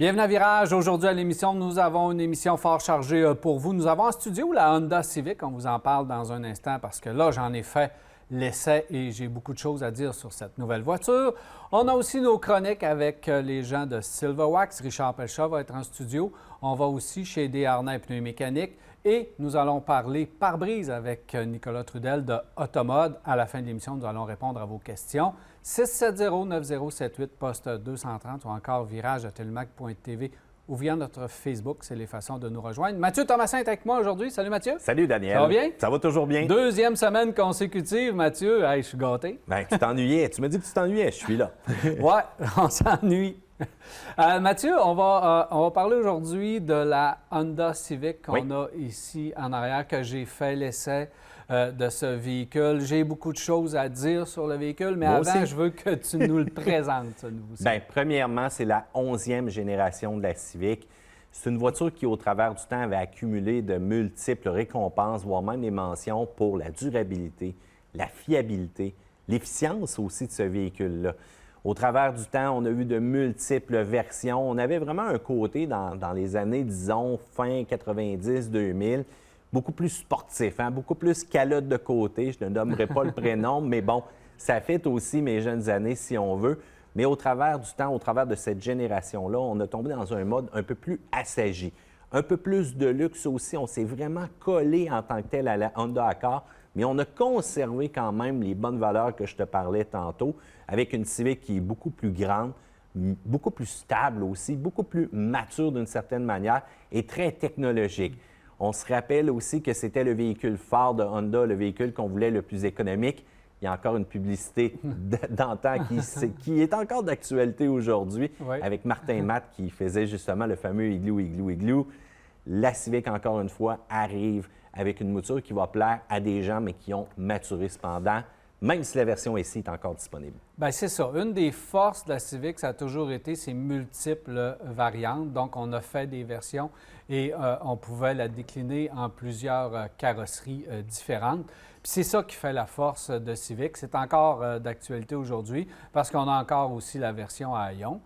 Bienvenue à Virage. Aujourd'hui à l'émission, nous avons une émission fort chargée pour vous. Nous avons en studio la Honda Civic. On vous en parle dans un instant parce que là, j'en ai fait l'essai et j'ai beaucoup de choses à dire sur cette nouvelle voiture. On a aussi nos chroniques avec les gens de Silverwax. Richard Pelchat va être en studio. On va aussi chez Desharnais Pneus Mécaniques et nous allons parler pare-brise avec Nicolas Trudel de Automode. À la fin de l'émission, nous allons répondre à vos questions. 670-9078, poste 230 ou encore virage@telumac.tv ou via notre Facebook. C'est les façons de nous rejoindre. Mathieu Thomasin est avec moi aujourd'hui. Salut Mathieu. Salut Daniel. Ça va bien? Ça va toujours bien. Deuxième semaine consécutive, Mathieu. Hey, je suis gâté. Bien, tu t'ennuyais. Tu me dis que tu t'ennuyais. Je suis là. Ouais, on s'ennuie. Mathieu, on va parler aujourd'hui de la Honda Civic qu'on a ici en arrière, que j'ai fait l'essai de ce véhicule. J'ai beaucoup de choses à dire sur le véhicule, mais avant, je veux que tu nous le présentes, ce nouveau Civic. Bien, premièrement, c'est la 11e génération de la Civic. C'est une voiture qui, au travers du temps, avait accumulé de multiples récompenses, voire même des mentions pour la durabilité, la fiabilité, l'efficience aussi de ce véhicule-là. Au travers du temps, on a vu de multiples versions. On avait vraiment un côté dans les années, disons, fin 90-2000, beaucoup plus sportif, beaucoup plus calotte de côté. Je ne nommerai pas le prénom, mais bon, ça fait aussi mes jeunes années, si on veut. Mais au travers du temps, au travers de cette génération-là, on a tombé dans un mode un peu plus assagi, un peu plus de luxe aussi. On s'est vraiment collé en tant que tel à la Honda Accord, mais on a conservé quand même les bonnes valeurs que je te parlais tantôt, avec une Civic qui est beaucoup plus grande, beaucoup plus stable aussi, beaucoup plus mature d'une certaine manière et très technologique. On se rappelle aussi que c'était le véhicule phare de Honda, le véhicule qu'on voulait le plus économique. Il y a encore une publicité d'antan qui est encore d'actualité aujourd'hui, avec Martin Matt qui faisait justement le fameux Igloo, Igloo, Igloo. La Civic, encore une fois, arrive avec une mouture qui va plaire à des gens, mais qui ont maturé cependant, même si la version SI est encore disponible. Bien, c'est ça. Une des forces de la Civic, ça a toujours été ses multiples variantes. Donc, on a fait des versions et on pouvait la décliner en plusieurs carrosseries différentes. Puis c'est ça qui fait la force de Civic. C'est encore d'actualité aujourd'hui parce qu'on a encore aussi la version à ion.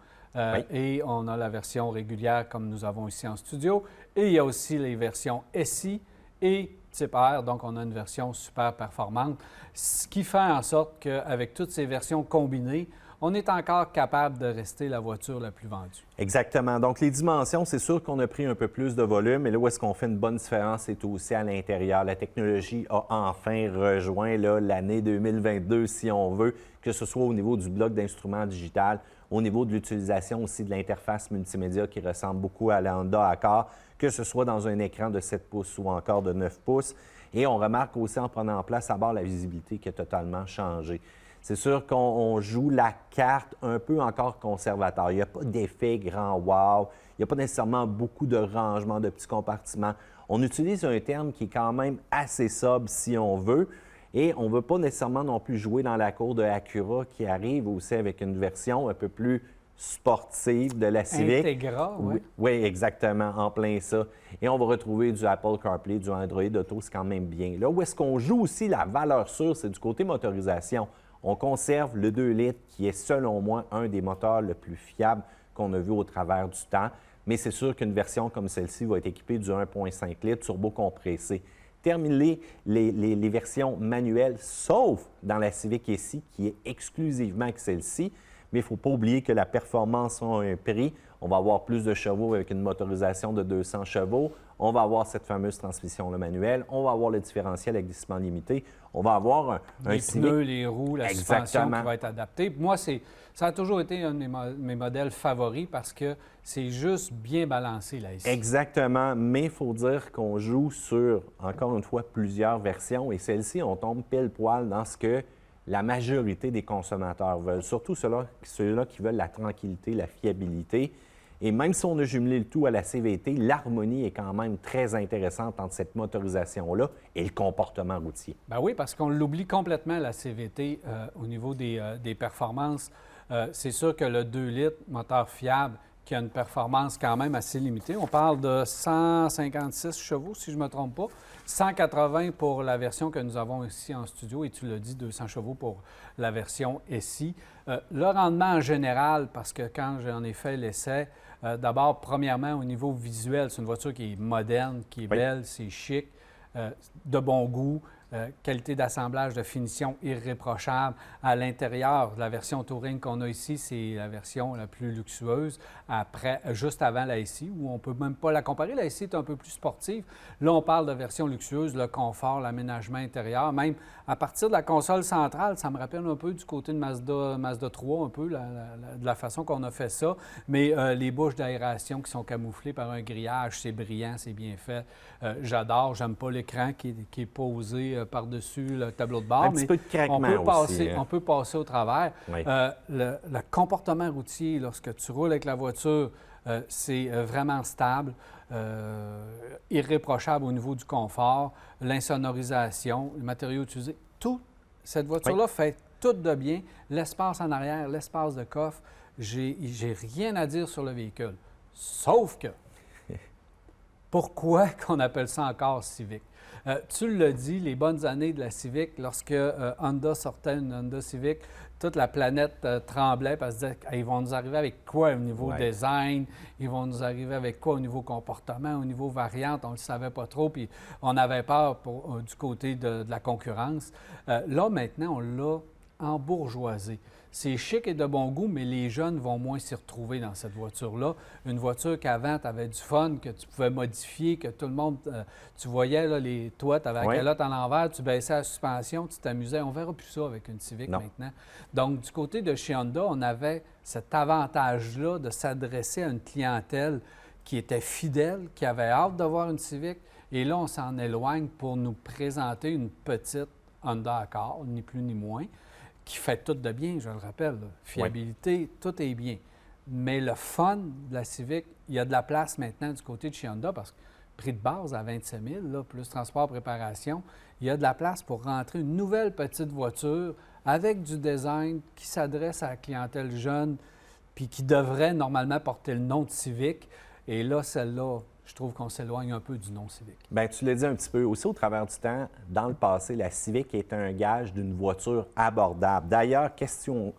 Et on a la version régulière comme nous avons ici en studio. Et il y a aussi les versions SI et type R, donc on a une version super performante, ce qui fait en sorte qu'avec toutes ces versions combinées, on est encore capable de rester la voiture la plus vendue. Exactement. Donc, les dimensions, c'est sûr qu'on a pris un peu plus de volume, mais là où est-ce qu'on fait une bonne différence, c'est aussi à l'intérieur. La technologie a enfin rejoint l'année 2022, si on veut, que ce soit au niveau du bloc d'instruments digital, au niveau de l'utilisation aussi de l'interface multimédia qui ressemble beaucoup à la Honda Accord, que ce soit dans un écran de 7 pouces ou encore de 9 pouces. Et on remarque aussi en prenant en place à bord la visibilité qui a totalement changé. C'est sûr qu'on joue la carte un peu encore conservateur. Il n'y a pas d'effet grand wow. Il n'y a pas nécessairement beaucoup de rangements de petits compartiments. On utilise un terme qui est quand même assez sobre si on veut. Et on ne veut pas nécessairement non plus jouer dans la cour de Acura qui arrive aussi avec une version un peu plus sportive de la Civic. Integra, oui. Oui, exactement, en plein ça. Et on va retrouver du Apple CarPlay, du Android Auto, c'est quand même bien. Là où est-ce qu'on joue aussi la valeur sûre, c'est du côté motorisation. On conserve le 2 litres qui est, selon moi, un des moteurs le plus fiables qu'on a vu au travers du temps. Mais c'est sûr qu'une version comme celle-ci va être équipée du 1,5 litres turbo-compressé. Terminer les versions manuelles, sauf dans la Civic SI, qui est exclusivement que celle-ci. Mais il ne faut pas oublier que la performance a un prix. On va avoir plus de chevaux avec une motorisation de 200 chevaux. On va avoir cette fameuse transmission manuelle. On va avoir le différentiel avec glissement limité. On va avoir un les Civic... pneus, les roues, la suspension qui va être adaptée. Moi, ça a toujours été un de mes modèles favoris parce que c'est juste bien balancé là ici. Exactement, mais il faut dire qu'on joue sur, encore une fois, plusieurs versions. Et celle-ci, on tombe pile poil dans ce que la majorité des consommateurs veulent, surtout ceux-là qui veulent la tranquillité, la fiabilité. Et même si on a jumelé le tout à la CVT, l'harmonie est quand même très intéressante entre cette motorisation-là et le comportement routier. Bien oui, parce qu'on l'oublie complètement, la CVT, au niveau des performances. C'est sûr que le 2 litres, moteur fiable, qui a une performance quand même assez limitée. On parle de 156 chevaux, si je ne me trompe pas. 180 pour la version que nous avons ici en studio, et tu l'as dit, 200 chevaux pour la version SI. Le rendement en général, parce que quand j'en ai fait l'essai, D'abord, premièrement, au niveau visuel, c'est une voiture qui est moderne, qui est belle, c'est chic, de bon goût. Qualité d'assemblage, de finition irréprochable. À l'intérieur, la version Touring qu'on a ici, c'est la version la plus luxueuse, juste avant la SI, où on ne peut même pas la comparer. La SI est un peu plus sportive. Là, on parle de version luxueuse, le confort, l'aménagement intérieur. Même à partir de la console centrale, ça me rappelle un peu du côté de Mazda 3, un peu, de la façon qu'on a fait ça. Mais les bouches d'aération qui sont camouflées par un grillage, c'est brillant, c'est bien fait. J'adore, j'aime pas l'écran qui est posé par-dessus le tableau de bord. Un petit peu de craquement aussi. On peut passer au travers. Oui. Le comportement routier, lorsque tu roules avec la voiture, c'est vraiment stable, irréprochable au niveau du confort, l'insonorisation, les matériaux utilisés. Tout, cette voiture-là fait tout de bien. L'espace en arrière, l'espace de coffre, j'ai rien à dire sur le véhicule. Sauf que, pourquoi qu'on appelle ça encore Civic? Tu l'as dit, les bonnes années de la Civic, lorsque Honda sortait une Honda Civic, toute la planète tremblait parce qu'ils disaient ils vont nous arriver avec quoi au niveau design, ils vont nous arriver avec quoi au niveau comportement, au niveau variante, on ne le savait pas trop, puis on avait peur du côté de la concurrence. Là, maintenant, on l'a embourgeoisé. C'est chic et de bon goût, mais les jeunes vont moins s'y retrouver dans cette voiture-là. Une voiture qu'avant, tu avais du fun, que tu pouvais modifier, que tout le monde... tu voyais, là, toi, tu avais la calotte à l'envers, tu baissais la suspension, tu t'amusais. On ne verra plus ça avec une Civic maintenant. Donc, du côté de chez Honda, on avait cet avantage-là de s'adresser à une clientèle qui était fidèle, qui avait hâte d'avoir une Civic. Et là, on s'en éloigne pour nous présenter une petite Honda Accord, ni plus ni moins, qui fait tout de bien, je le rappelle. Là. Fiabilité, tout est bien. Mais le fun de la Civic, il y a de la place maintenant du côté de chez Honda parce que prix de base à 27 000, là, plus transport, préparation, il y a de la place pour rentrer une nouvelle petite voiture avec du design qui s'adresse à la clientèle jeune puis qui devrait normalement porter le nom de Civic. Et là, celle-là, je trouve qu'on s'éloigne un peu du nom Civic. Bien, tu l'as dit un petit peu. Aussi, au travers du temps, dans le passé, la Civic est un gage d'une voiture abordable. D'ailleurs, question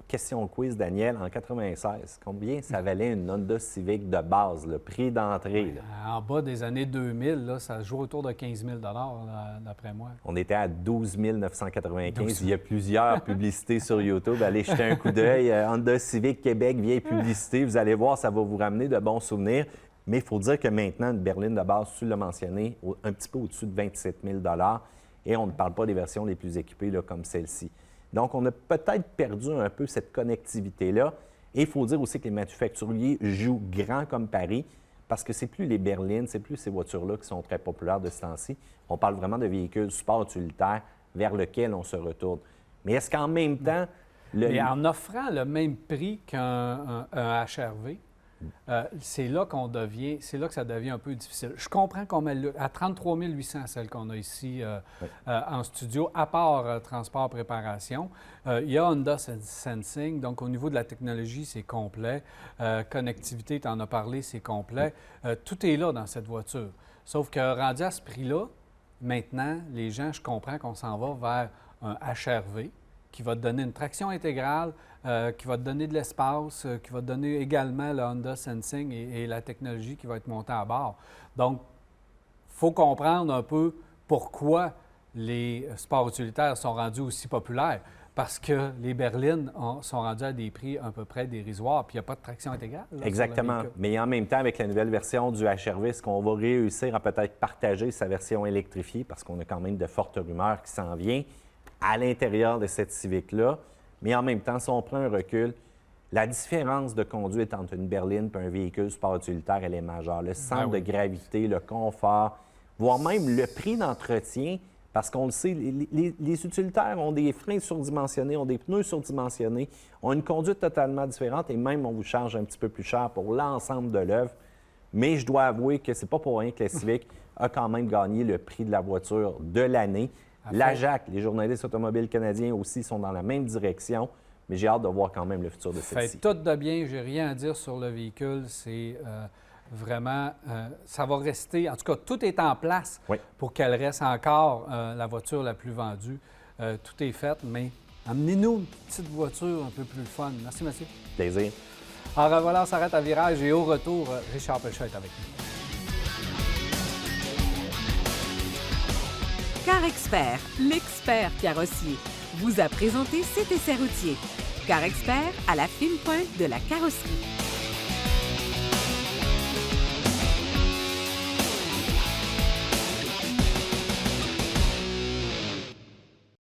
quiz, Daniel, en 96, combien ça valait une Honda Civic de base, le prix d'entrée? En bas des années 2000, là, ça se joue autour de 15 000 d'après moi. On était à 12 995. Il y a plusieurs publicités sur YouTube. Allez jeter un coup d'œil. Honda Civic Québec, vieille publicité. Vous allez voir, ça va vous ramener de bons souvenirs. Mais il faut dire que maintenant, une berline de base, tu l'as mentionné, un petit peu au-dessus de 27 000 et on ne parle pas des versions les plus équipées là, comme celle-ci. Donc, on a peut-être perdu un peu cette connectivité-là. Et il faut dire aussi que les manufacturiers jouent grand comme Paris parce que c'est plus les berlines, c'est plus ces voitures-là qui sont très populaires de ce temps-ci. On parle vraiment de véhicules sport utilitaires vers lesquels on se retourne. Mais est-ce qu'en même temps... Mais en offrant le même prix qu'un HRV, c'est là que ça devient un peu difficile. Je comprends qu'on met à 33 800, celle qu'on a ici en studio, à part transport, préparation. Il y a Honda Sensing, donc au niveau de la technologie, c'est complet. Connectivité, tu en as parlé, c'est complet. Tout est là dans cette voiture. Sauf que rendu à ce prix-là, maintenant, les gens, je comprends qu'on s'en va vers un HRV qui va te donner une traction intégrale, qui va te donner de l'espace, qui va te donner également le Honda Sensing et la technologie qui va être montée à bord. Donc, il faut comprendre un peu pourquoi les sports utilitaires sont rendus aussi populaires. Parce que les berlines sont rendues à des prix à peu près dérisoires, puis il n'y a pas de traction intégrale. Là, exactement. Mais en même temps, avec la nouvelle version du HRV, est-ce qu'on va réussir à peut-être partager sa version électrifiée, parce qu'on a quand même de fortes rumeurs qui s'en viennent à l'intérieur de cette Civic-là. Mais en même temps, si on prend un recul, la différence de conduite entre une berline et un véhicule sport utilitaire, elle est majeure. Le centre de gravité, le confort, voire même le prix d'entretien, parce qu'on le sait, les utilitaires ont des freins surdimensionnés, ont des pneus surdimensionnés, ont une conduite totalement différente et même on vous charge un petit peu plus cher pour l'ensemble de l'œuvre. Mais je dois avouer que c'est pas pour rien que la Civic a quand même gagné le prix de la voiture de l'année. L'AJAC, les journalistes automobiles canadiens aussi sont dans la même direction, mais j'ai hâte de voir quand même le futur de celle-ci. Fait tout de bien, j'ai rien à dire sur le véhicule, c'est vraiment, ça va rester, en tout cas, tout est en place pour qu'elle reste encore la voiture la plus vendue. Tout est fait, mais amenez-nous une petite voiture un peu plus fun. Merci, monsieur. Plaisir. Alors voilà, on s'arrête à Virage et au retour, Richard Pelchat est avec nous. Car Expert, l'expert carrossier, vous a présenté cet essai routier. Car Expert à la fine pointe de la carrosserie.